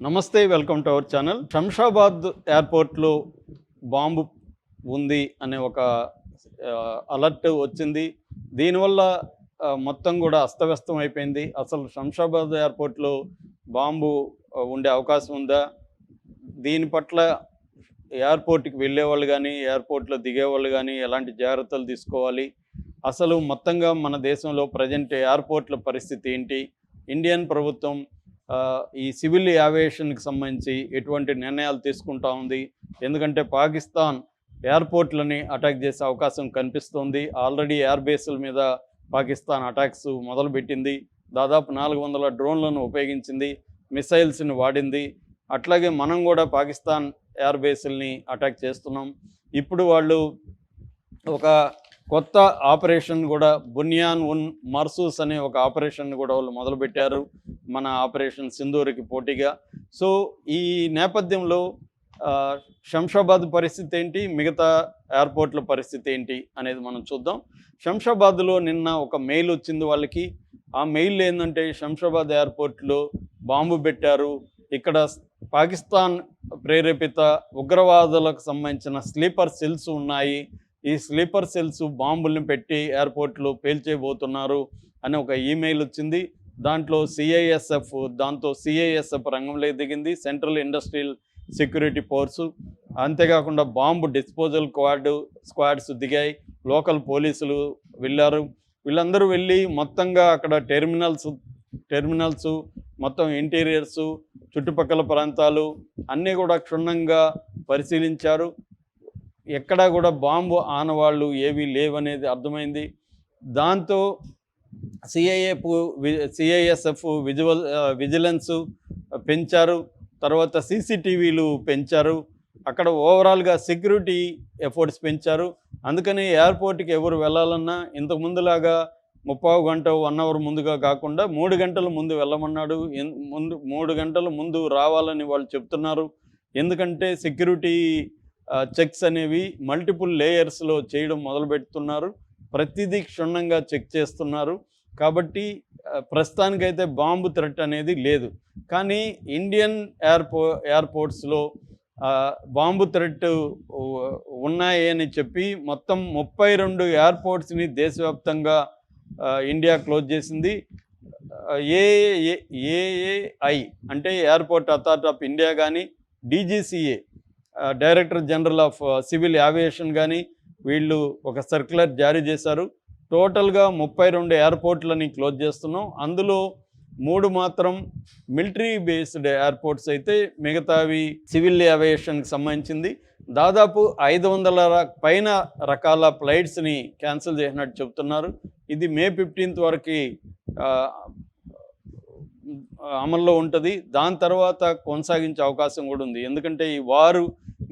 నమస్తే, welcome to our channel. Shamshabad ఎయిర్పోర్ట్లో bomb ఉంది అనే ఒక అలర్ట్ వచ్చింది. దీనివల్ల మొత్తం కూడా అస్తవ్యస్తం అయిపోయింది. అసలు శంషాబాద్ ఎయిర్పోర్ట్లో బాంబు ఉండే అవకాశం ఉందా? దీని పట్ల ఎయిర్పోర్ట్కి వెళ్ళేవాళ్ళు కానీ, ఎయిర్పోర్ట్లో దిగేవాళ్ళు కానీ ఎలాంటి జాగ్రత్తలు తీసుకోవాలి? అసలు మొత్తంగా మన దేశంలో ప్రజెంట్ ఎయిర్పోర్ట్ల పరిస్థితి ఏంటి? ఇండియన్ ప్రభుత్వం ఈ సివిల్ ఏవియేషన్కి సంబంధించి ఎటువంటి నిర్ణయాలు తీసుకుంటా ఉంది? ఎందుకంటే పాకిస్తాన్ ఎయిర్పోర్ట్లని అటాక్ చేసే అవకాశం కనిపిస్తోంది. ఆల్రెడీ ఎయిర్ బేస్ల మీద పాకిస్తాన్ అటాక్స్ మొదలుపెట్టింది. దాదాపు 400 డ్రోన్లను ఉపయోగించింది, మిసైల్స్ని వాడింది. అట్లాగే మనం కూడా పాకిస్తాన్ ఎయిర్ బేస్ల్ని అటాక్ చేస్తున్నాం. ఇప్పుడు వాళ్ళు ఒక కొత్త ఆపరేషన్ కూడా బునియాన్ ఉన్ మర్సూస్ అనే ఒక ఆపరేషన్ కూడా వాళ్ళు మొదలుపెట్టారు, మన ఆపరేషన్ సింధూర్కి పోటీగా. సో ఈ నేపథ్యంలో శంషాబాద్ పరిస్థితి ఏంటి, మిగతా ఎయిర్పోర్ట్ల పరిస్థితి ఏంటి అనేది మనం చూద్దాం. శంషాబాద్లో నిన్న ఒక మెయిల్ వచ్చింది వాళ్ళకి. ఆ మెయిల్ ఏంటంటే, శంషాబాద్ ఎయిర్పోర్ట్లో బాంబు పెట్టారు, ఇక్కడ పాకిస్తాన్ ప్రేరేపిత ఉగ్రవాదులకు సంబంధించిన స్లీపర్ సెల్స్ ఉన్నాయి, ఈ స్లీపర్ సెల్స్ బాంబుల్ని పెట్టి ఎయిర్పోర్ట్లో పేల్చేయబోతున్నారు అని ఒక ఈమెయిల్ వచ్చింది. దాంట్లో సిఐఎస్ఎఫ్ రంగంలోకి దిగింది, సెంట్రల్ ఇండస్ట్రియల్ సెక్యూరిటీ ఫోర్సు. అంతేకాకుండా బాంబు డిస్పోజల్ స్క్వాడ్స్ దిగాయి, లోకల్ పోలీసులు వెళ్ళారు. వీళ్ళందరూ వెళ్ళి మొత్తంగా అక్కడ టెర్మినల్స్ మొత్తం ఇంటీరియర్సు, చుట్టుపక్కల ప్రాంతాలు అన్నీ కూడా క్షుణ్ణంగా పరిశీలించారు. ఎక్కడా కూడా బాంబు ఆనవాళ్ళు ఏవీ లేవనేది అర్థమైంది. దాంతో సిఐఎస్ఎఫ్ విజిలెన్స్ పెంచారు, తర్వాత సీసీటీవీలు పెంచారు, అక్కడ ఓవరాల్గా సెక్యూరిటీ ఎఫర్ట్స్ పెంచారు. అందుకని ఎయిర్పోర్ట్కి ఎవరు వెళ్ళాలన్నా ఇంతకుముందులాగా 30 గంట 1 అవర్ ముందుగా కాకుండా 3 గంటల ముందు వెళ్ళమన్నాడు. 3 గంటల ముందు రావాలని వాళ్ళు చెప్తున్నారు. ఎందుకంటే సెక్యూరిటీ చెక్స్ అనేవి మల్టిపుల్ లేయర్స్లో చేయడం మొదలుపెడుతున్నారు, ప్రతిదీ క్షుణ్ణంగా చెక్ చేస్తున్నారు. కాబట్టి ప్రస్తుతానికైతే బాంబు థ్రెట్ అనేది లేదు. కానీ ఇండియన్ ఎయిర్పోర్ట్స్లో బాంబు థ్రెట్ ఉన్నాయి అని చెప్పి మొత్తం 32 ఎయిర్పోర్ట్స్ని దేశవ్యాప్తంగా ఇండియా క్లోజ్ చేసింది. ఏఏఐ అంటే ఎయిర్పోర్ట్ అథారిటీ ఆఫ్ ఇండియా కానీ, DGCA director general of civil aviation కానీ వీళ్ళు ఒక సర్క్యులర్ జారీ చేశారు. టోటల్గా 32 ఎయిర్పోర్ట్లని క్లోజ్ చేస్తున్నాం. అందులో 3 మాత్రం మిలిటరీ బేస్డ్ ఎయిర్పోర్ట్స్ అయితే, మిగతావి సివిల్ ఏవియేషన్కి సంబంధించింది. దాదాపు 500 పైన రకాల ఫ్లైట్స్ని క్యాన్సిల్ చేసినట్టు చెప్తున్నారు. ఇది మే 15 వరకు అమల్లో ఉంటుంది. దాని తర్వాత కొనసాగించే అవకాశం కూడా ఉంది. ఎందుకంటే ఈ వారు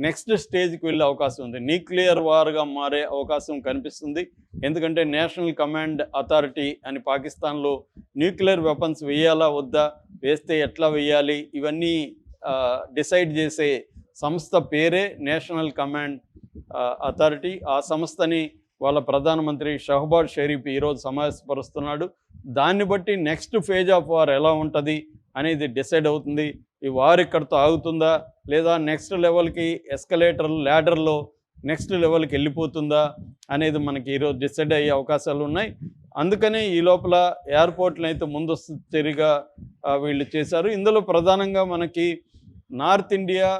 నెక్స్ట్ స్టేజ్కి వెళ్ళే అవకాశం ఉంది, న్యూక్లియర్ వార్గా మారే అవకాశం కనిపిస్తుంది. ఎందుకంటే నేషనల్ కమాండ్ అథారిటీ అని పాకిస్తాన్లో న్యూక్లియర్ వెపన్స్ వేయాలా వద్దా, వేస్తే ఎట్లా వేయాలి, ఇవన్నీ డిసైడ్ చేసే సంస్థ పేరే నేషనల్ కమాండ్ అథారిటీ. ఆ సంస్థని వాళ్ళ ప్రధానమంత్రి షహబాజ్ షరీఫ్ ఈరోజు సమావేశపరుస్తున్నాడు. దాన్ని బట్టి నెక్స్ట్ ఫేజ్ ఆఫ్ వార్ ఎలా ఉంటుంది అనేది డిసైడ్ అవుతుంది. ఈ వార్ ఇక్కడితో ఆగుతుందా, లేదా నెక్స్ట్ లెవెల్కి ల్యాడర్లో నెక్స్ట్ లెవెల్కి వెళ్ళిపోతుందా అనేది మనకి ఈరోజు డిసైడ్ అయ్యే అవకాశాలు ఉన్నాయి. అందుకనే ఈ లోపల ఎయిర్పోర్ట్లను అయితే ముందస్తు చర్యగా వీళ్ళు చేశారు. ఇందులో ప్రధానంగా మనకి నార్త్ ఇండియా,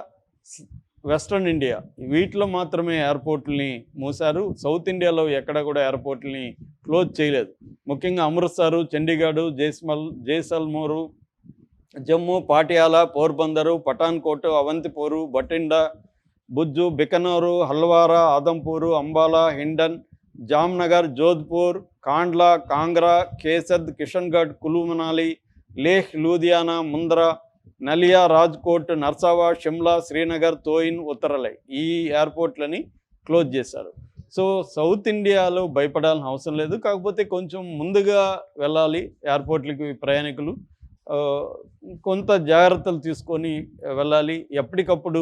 వెస్ట్రన్ ఇండియా వీటిలో మాత్రమే ఎయిర్పోర్ట్లని మూశారు. సౌత్ ఇండియాలో ఎక్కడ కూడా ఎయిర్పోర్ట్లని క్లోజ్ చేయలేదు. ముఖ్యంగా అమృత్సరు, చండీగఢ్, జైసల్మూరు, జమ్మూ, పాటియాలా, పోర్బందరు, పఠాన్కోట్, అవంతిపూరు, బఠిండా, భుజ్, బికనూరు, హల్వారా, ఆదంపూరు, అంబాలా, హిండన్, జామ్నగర్, జోధ్పూర్, కాండ్లా, కాంగ్రా, కేసద్, కిషన్గఢ్, కులు మనాలి, లేహ్, లూధియానా, ముంద్రా, నలియా, రాజ్కోట్, నర్సావా, షిమ్లా, శ్రీనగర్, తోయిన్, ఉత్తరలై ఈ ఎయిర్పోర్ట్లని క్లోజ్ చేశారు. సో సౌత్ ఇండియాలో భయపడాల్సిన అవసరం లేదు. కాకపోతే కొంచెం ముందుగా వెళ్ళాలి ఎయిర్పోర్ట్లకి ప్రయాణికులు, కొంత జాగ్రత్తలు తీసుకొని వెళ్ళాలి. ఎప్పటికప్పుడు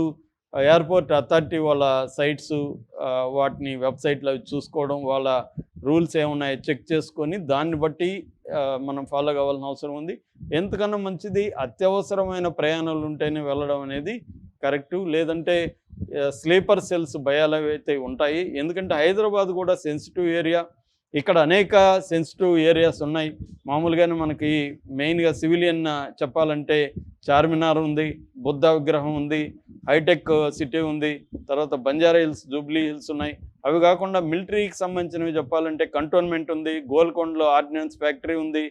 ఎయిర్పోర్ట్ అథారిటీ వాళ్ళ సైట్స్, వాటిని వెబ్సైట్లో చూసుకోవడం, వాళ్ళ రూల్స్ ఏమున్నాయో చెక్ చేసుకొని దాన్ని బట్టి మనం ఫాలో కావాల్సిన అవసరం ఉంది. ఎంతకన్నా మంచిది అత్యవసరమైన ప్రయాణాలు ఉంటేనే వెళ్ళడం అనేది కరెక్టు. లేదంటే స్లీపర్ సెల్స్ భయాలు అయితే ఉంటాయి. ఎందుకంటే హైదరాబాద్ కూడా సెన్సిటివ్ ఏరియా. ఇక్కడ అనేక సెన్సిటివ్ ఏరియాస్ ఉన్నాయి. మామూలుగానే మనకి మెయిన్‌గా సివిలియన్ చెప్పాలంటే చార్మినార్ ఉంది, బుద్ధ విగ్రహం ఉంది, హైటెక్ సిటీ ఉంది, తర్వాత బంజారా హిల్స్, జూబ్లీ హిల్స్ ఉన్నాయి. అవి కాకుండా మిలిటరీకి సంబంధించినవి చెప్పాలంటే కంటోన్మెంట్ ఉంది, గోల్కొండలో ఆర్డినెన్స్ ఫ్యాక్టరీ ఉంది,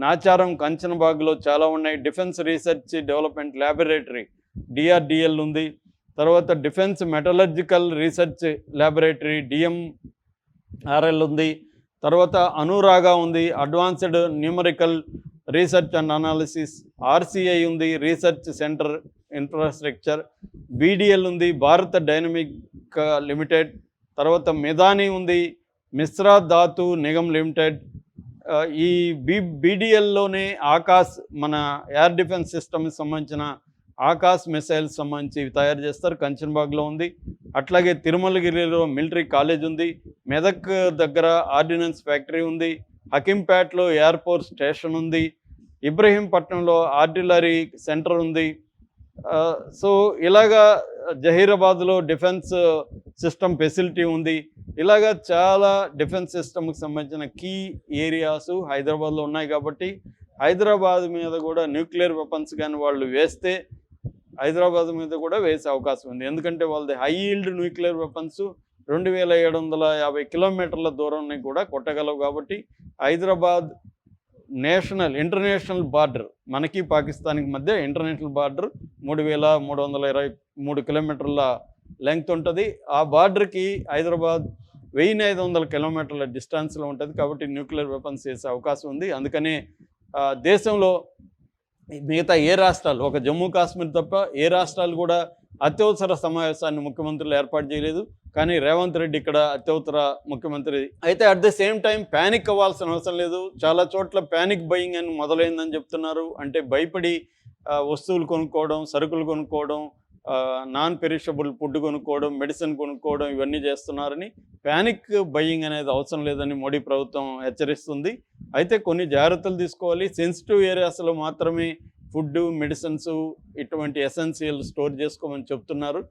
నాచారం, కంచనబాగ్‌లో చాలా ఉన్నాయి. Defence research development laboratory DRDL ఉంది. తర్వాత defence metallurgical research laboratory DMRL ఉంది. తర్వాత అనురాగా ఉంది, advanced numerical research and analysis. RCI ఉంది, రీసెర్చ్ సెంటర్ ఇన్ఫ్రాస్ట్రక్చర్. బీడిఎల్ ఉంది, భారత డైనమిక్ లిమిటెడ్. తర్వాత మెదాని ఉంది, మిశ్రా ధాతు నిగమ్ లిమిటెడ్. ఈ బీడిఎల్లోనే ఆకాశ్ మన ఎయిర్ డిఫెన్స్ సిస్టమ్కి సంబంధించిన ఆకాశ్ మిసైల్స్ సంబంధించి తయారు చేస్తారు, కంచన్బాగ్లో ఉంది. అట్లాగే తిరుమలగిరిలో మిలిటరీ కాలేజ్ ఉంది, మెదక్ దగ్గర ఆర్డినెన్స్ ఫ్యాక్టరీ ఉంది, హకీంపేట్లో ఎయిర్పోర్ట్ స్టేషన్ ఉంది, ఇబ్రహీంపట్నంలో ఆర్టిలరీ సెంటర్ ఉంది. సో ఇలాగా జహీరాబాద్లో డిఫెన్స్ సిస్టమ్ ఫెసిలిటీ ఉంది. ఇలాగా చాలా డిఫెన్స్ సిస్టమ్కి సంబంధించిన కీ ఏరియాస్ హైదరాబాద్లో ఉన్నాయి. కాబట్టి హైదరాబాద్ మీద కూడా న్యూక్లియర్ వెపన్స్ కానీ వాళ్ళు వేస్తే హైదరాబాద్ మీద కూడా వేసే అవకాశం ఉంది. ఎందుకంటే వాళ్ళది హై ఈల్డ్ న్యూక్లియర్ వెపన్స్ 2750 కిలోమీటర్ల దూరాన్ని కూడా కొట్టగలవు. కాబట్టి హైదరాబాద్ ఇంటర్నేషనల్ బార్డర్, మనకి పాకిస్తాన్కి మధ్య ఇంటర్నేషనల్ బార్డర్ 3323 కిలోమీటర్ల లెంగ్త్ ఉంటుంది. ఆ బార్డర్కి హైదరాబాద్ 1500 కిలోమీటర్ల డిస్టెన్స్లో ఉంటుంది. కాబట్టి న్యూక్లియర్ వెపన్స్ వేసే అవకాశం ఉంది. అందుకనే దేశంలో మిగతా ఏ రాష్ట్రాలు, ఒక జమ్మూ కాశ్మీర్ తప్ప ఏ రాష్ట్రాలు కూడా అత్యవసర సమావేశాన్ని ముఖ్యమంత్రులు ఏర్పాటు చేయలేదు. కానీ రేవంత్ రెడ్డి ఇక్కడ అత్యవసర ముఖ్యమంత్రి. అయితే at the same time panic అవ్వాల్సిన అవసరం లేదు. చాలా చోట్ల ప్యానిక్ బయింగ్ అని మొదలైందని చెప్తున్నారు. అంటే భయపడి వస్తువులు కొనుక్కోవడం, సరుకులు కొనుక్కోవడం, నాన్ పెరిషబుల్ ఫుడ్ కొనుక్కోవడం, మెడిసిన్ కొనుక్కోవడం, ఇవన్నీ చేస్తున్నారని. ప్యానిక్ బయింగ్ అనేది అవసరం లేదని మోడీ ప్రభుత్వం హెచ్చరిస్తుంది. అయితే కొన్ని జాగ్రత్తలు తీసుకోవాలి. సెన్సిటివ్ ఏరియాస్లో మాత్రమే ఫుడ్, మెడిసిన్స్, ఇటువంటి ఎసెన్షియల్ స్టోర్ చేసుకోమని చెప్తున్నారు.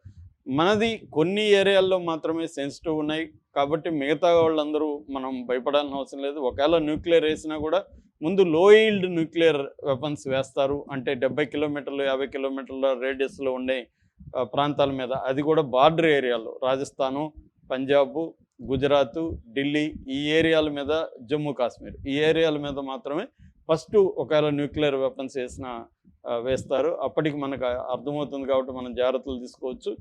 మనది కొన్ని ఏరియాల్లో మాత్రమే సెన్సిటివ్ ఉన్నాయి. కాబట్టి మిగతా వాళ్ళందరూ మనం భయపడాల్సిన అవసరం లేదు. ఒకవేళ న్యూక్లియర్ వేసినా కూడా ముందు లో ఈల్డ్ న్యూక్లియర్ వెపన్స్ వేస్తారు. అంటే 70 కిలోమీటర్లు, 50 కిలోమీటర్ల రేడియస్లో ఉండే ప్రాంతాల మీద, అది కూడా బార్డర్ ఏరియాలో, రాజస్థాను, పంజాబు, గుజరాత్, ఢిల్లీ, ఈ ఏరియాల మీద, జమ్మూ కాశ్మీర్, ఈ ఏరియాల మీద మాత్రమే ఫస్ట్ ఒకవేళ న్యూక్లియర్ వెపన్స్ వేస్తారు. అప్పటికి మనకు అర్థమవుతుంది కాబట్టి మనం జాగ్రత్తలు తీసుకోవచ్చు.